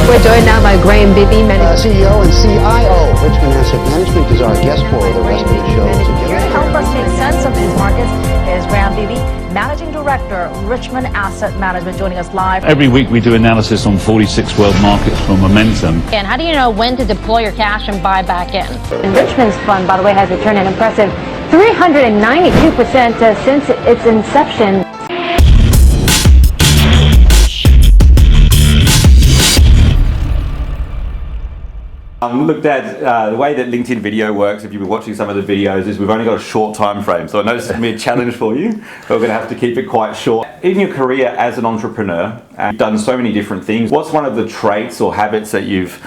We're joined now by Bibby, CEO and CIO. Richmond Asset Management is our guest for the rest of the show. Here to help us make sense of these markets is Bibby, Managing Director, Richmond Asset Management, joining us live. Every week we do analysis on 46 world markets for momentum. And how do you know when to deploy your cash and buy back in? And Richmond's fund, by the way, has returned an impressive 392% since its inception. Look, Dad, the way that LinkedIn video works, if you've been watching some of the videos, is we've only got a short time frame. So I know this is going to be a challenge for you, but we're going to have to keep it quite short. In your career as an entrepreneur, you've done so many different things. What's one of the traits or habits that you've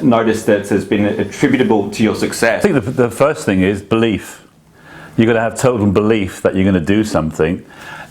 noticed that has been attributable to your success? I think the first thing is belief. You've got to have total belief that you're going to do something.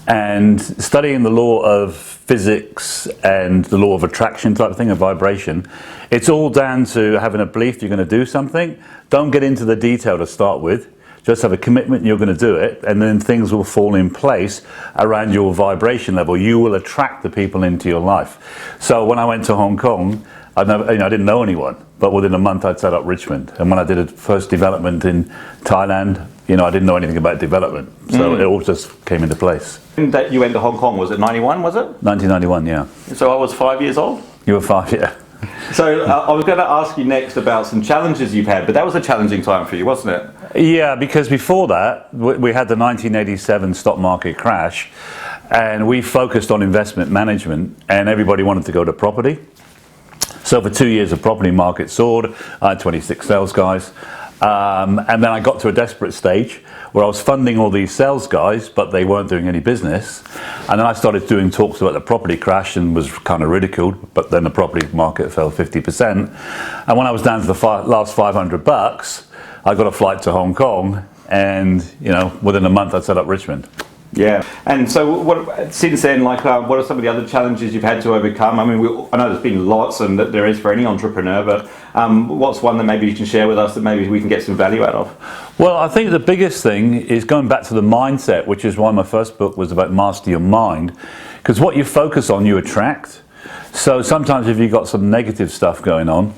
And studying the law of physics and the law of attraction type of thing, of vibration, it's all down to having a belief you're going to do something. Don't get into the detail to start with. Just have a commitment you're going to do it, and then things will fall in place around your vibration level. You will attract the people into your life. So when I went to Hong Kong, I didn't know anyone, but within a month I'd set up Richmond. And when I did a first development in Thailand, I didn't know anything about development, so it all just came into place. That you went to Hong Kong, was it 91, was it? 1991, yeah. So I was 5 years old? You were 5, yeah. So I was going to ask you next about some challenges you've had, but that was a challenging time for you, wasn't it? Yeah, because before that, we had the 1987 stock market crash, and we focused on investment management, and everybody wanted to go to property. So for 2 years, the property market soared. I had 26 sales guys. And then I got to a desperate stage where I was funding all these sales guys, but they weren't doing any business. And then I started doing talks about the property crash and was kind of ridiculed, but then the property market fell 50%. And when I was down to the last $500, I got a flight to Hong Kong, and within a month I'd set up Richmond. Yeah, and so since then, what are some of the other challenges you've had to overcome? I mean, I know there's been lots, and that there is for any entrepreneur, but what's one that maybe you can share with us that maybe we can get some value out of? Well, I think the biggest thing is going back to the mindset, which is why my first book was about master your mind, because what you focus on, you attract. So sometimes if you've got some negative stuff going on,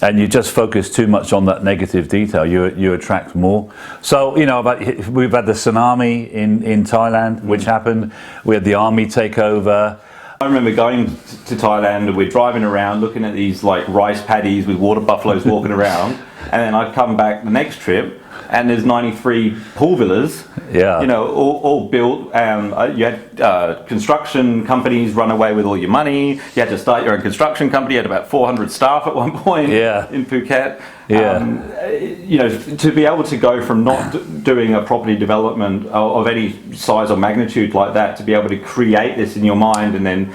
and you just focus too much on that negative detail, you attract more. So, we've had the tsunami in Thailand, which happened. We had the army take over. I remember going to Thailand, we're driving around looking at these rice paddies with water buffaloes walking around, and then I'd come back the next trip and there's 93 pool villas, all built. You had construction companies run away with all your money. You had to start your own construction company. You had about 400 staff at one point in Phuket. To be able to go from not doing a property development of any size or magnitude like that, to be able to create this in your mind and then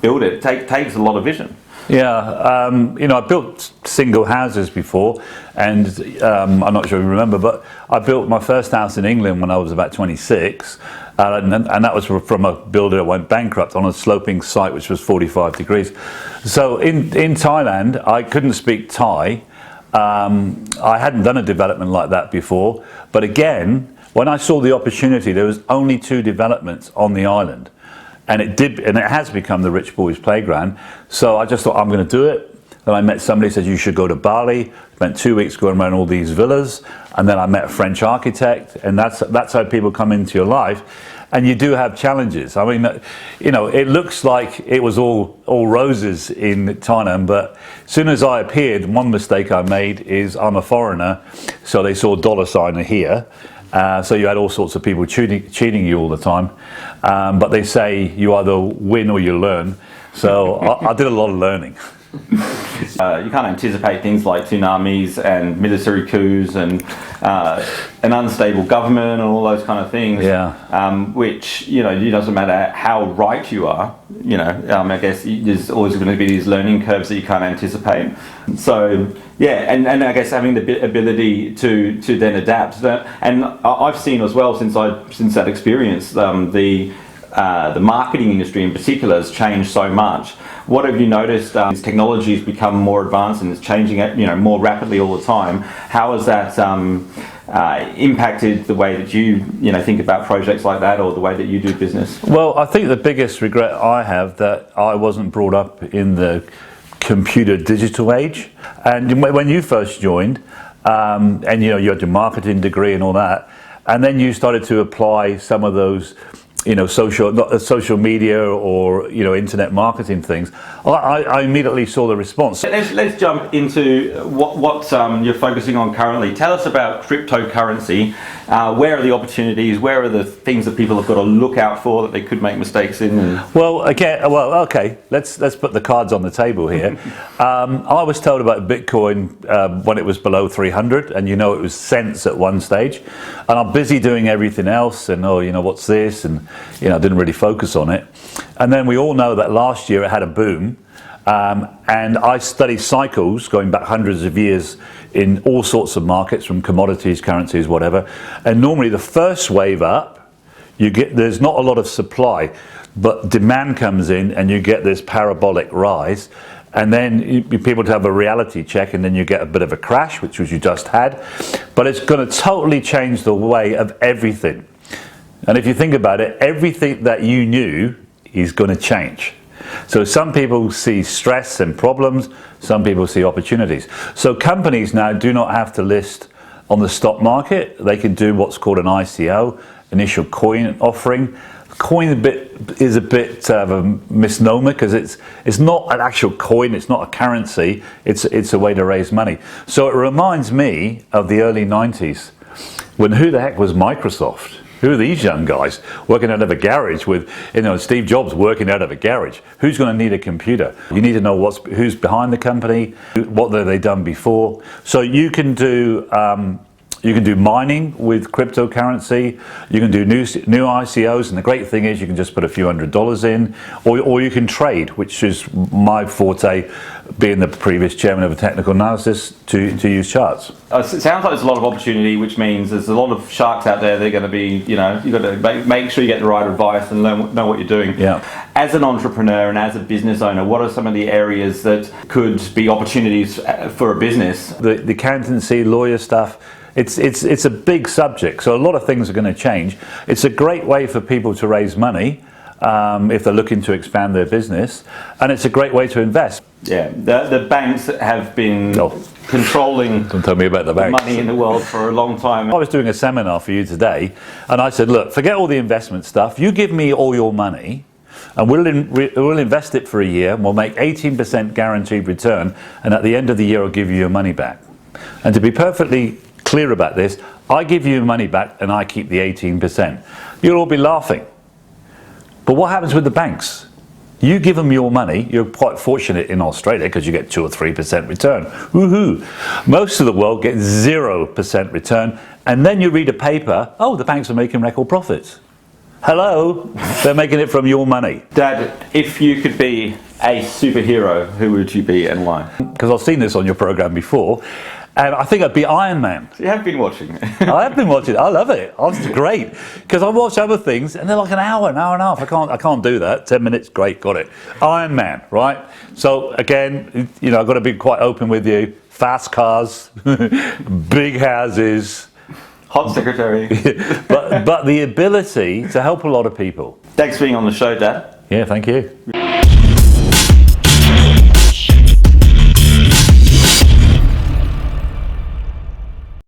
build it, takes a lot of vision. Yeah, I built single houses before, and I'm not sure if you remember, but I built my first house in England when I was about 26, and that was from a builder that went bankrupt on a sloping site which was 45 degrees. So in Thailand, I couldn't speak Thai. I hadn't done a development like that before, but again, when I saw the opportunity, there was only 2 developments on the island. And it has become the rich boys' playground. So I just thought, I'm going to do it. Then I met somebody who said, you should go to Bali. Spent 2 weeks going around all these villas. And then I met a French architect. And that's how people come into your life. And you do have challenges. I mean, it looks like it was all roses in Thailand. But as soon as I appeared, one mistake I made is I'm a foreigner. So they saw $sign here. So you had all sorts of people cheating you all the time, but they say you either win or you learn. So I did a lot of learning. You can't anticipate things like tsunamis and military coups and an unstable government and all those kind of things. Which it doesn't matter how right you are. I guess there's always going to be these learning curves that you can't anticipate. So and I guess having the ability to then adapt. And I've seen as well since that experience, the marketing industry in particular has changed so much. What have you noticed? As technology has become more advanced and it's changing more rapidly all the time. How has that impacted the way that you think about projects like that, or the way that you do business? Well, I think the biggest regret I have that I wasn't brought up in the computer digital age. And when you first joined, and you had your marketing degree and all that, and then you started to apply some of those social media or internet marketing things, I immediately saw the response. Let's jump into what you're focusing on currently. Tell us about cryptocurrency. Where are the opportunities? Where are the things that people have got to look out for that they could make mistakes in? Okay. Let's put the cards on the table here. I was told about Bitcoin when it was below 300, and it was cents at one stage, and I'm busy doing everything else, and what's this, and I didn't really focus on it. And then we all know that last year it had a boom, and I study cycles going back hundreds of years in all sorts of markets, from commodities, currencies, whatever. And normally the first wave up, there's not a lot of supply, but demand comes in and you get this parabolic rise. And then people have a reality check, and then you get a bit of a crash, which was you just had. But it's going to totally change the way of everything. And if you think about it, everything that you knew is going to change. So some people see stress and problems, some people see opportunities. So companies now do not have to list on the stock market. They can do what's called an ICO, initial coin offering. Coin is a bit of a misnomer, because it's not an actual coin, it's not a currency, it's a way to raise money. So it reminds me of the early 90s, when who the heck was Microsoft? Who are these young guys working out of a garage with, Steve Jobs working out of a garage? Who's going to need a computer? You need to know who's behind the company, what have they done before. So you can do mining with cryptocurrency. You can do new ICOs, and the great thing is you can just put a few $100s in, or you can trade, which is my forte, being the previous chairman of a technical analysis, to use charts. It sounds like there's a lot of opportunity, which means there's a lot of sharks out there. They're going to be, you've got to make sure you get the right advice and know what you're doing. Yeah. As an entrepreneur and as a business owner, what are some of the areas that could be opportunities for a business? The accountancy, lawyer stuff. It's a big subject, so a lot of things are going to change. It's a great way for people to raise money if they're looking to expand their business, and it's a great way to invest. Yeah, the banks have been controlling Don't tell me about the banks. Money in the world for a long time. I was doing a seminar for you today, and I said, look, forget all the investment stuff. You give me all your money, and we'll invest it for a year, and we'll make 18% guaranteed return, and at the end of the year I'll give you your money back. And to be perfectly clear about this, I give you your money back and I keep the 18%. You'll all be laughing. But what happens with the banks? You give them your money. You're quite fortunate in Australia because you get 2 or 3% return. Woohoo! Most of the world get 0% return, and then you read a paper, oh, the banks are making record profits. Hello, they're making it from your money. Dad, if you could be a superhero, who would you be and why? Because I've seen this on your program before, and I think I'd be Iron Man. So you have been watching. I have been watching. I love it. It's great, because I watch other things and they're like an hour and a half. I can't do that. 10 minutes, great, got it. Iron Man, right? So again, I've got to be quite open with you. Fast cars, big houses, hot secretary, but the ability to help a lot of people. Thanks for being on the show, Dad. Yeah, thank you.